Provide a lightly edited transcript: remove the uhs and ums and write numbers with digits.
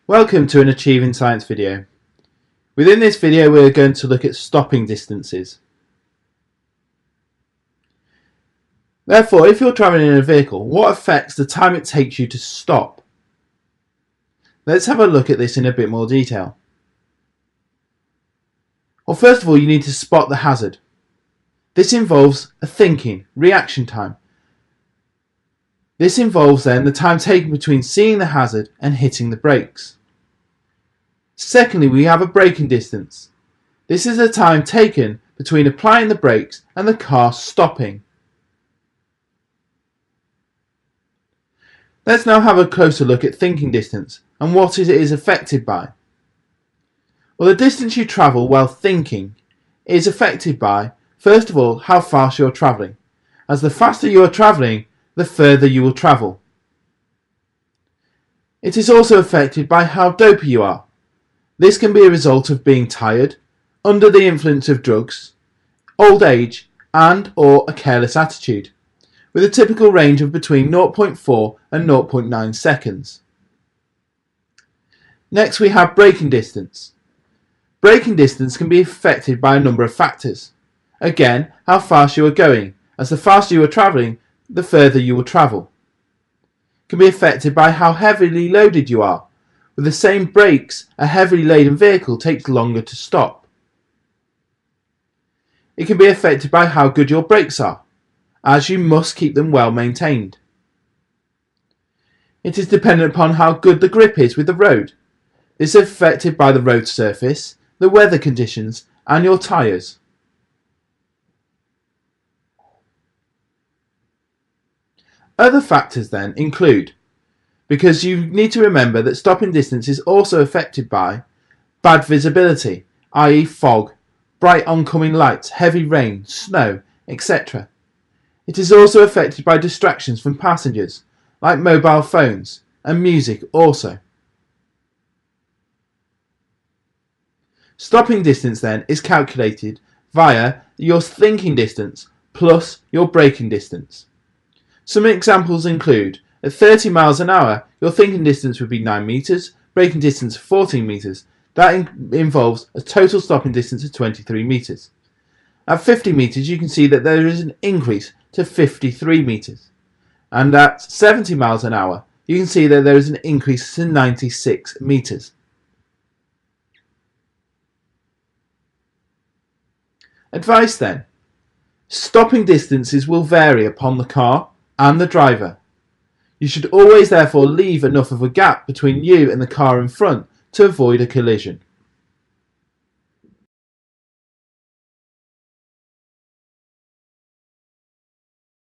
Welcome to an Achieving Science video. Within this video we are going to look at stopping distances. Therefore, if you're travelling in a vehicle, what affects the time it takes you to stop? Let's have a look at this in a bit more detail. Well, first of all, you need to spot the hazard. This involves a thinking, reaction time. This involves then the time taken between seeing the hazard and hitting the brakes. Secondly, we have a braking distance. This is the time taken between applying the brakes and the car stopping. Let's now have a closer look at thinking distance and what it is affected by. Well, the distance you travel while thinking is affected by, first of all, how fast you are travelling, as the faster you are travelling, the further you will travel. It is also affected by how dopey you are. This can be a result of being tired, under the influence of drugs, old age, and/or a careless attitude, with a typical range of between 0.4 and 0.9 seconds. Next, we have braking distance. Braking distance can be affected by a number of factors. Again, how fast you are going, as the faster you are travelling, the further you will travel. It can be affected by how heavily loaded you are. With the same brakes, a heavily laden vehicle takes longer to stop. It can be affected by how good your brakes are, as you must keep them well maintained. It is dependent upon how good the grip is with the road. This is affected by the road surface, the weather conditions, and your tyres. Other factors then include, because you need to remember that stopping distance is also affected by bad visibility, i.e. fog, bright oncoming lights, heavy rain, snow, etc. It is also affected by distractions from passengers, like mobile phones, and music also. Stopping distance then is calculated via your thinking distance plus your braking distance. Some examples include, at 30 miles an hour, your thinking distance would be 9 metres, braking distance 14 metres. That involves a total stopping distance of 23 metres. At 50 metres, you can see that there is an increase to 53 metres. And at 70 miles an hour, you can see that there is an increase to 96 metres. Advice then. Stopping distances will vary upon the car and the driver. You should always therefore leave enough of a gap between you and the car in front to avoid a collision.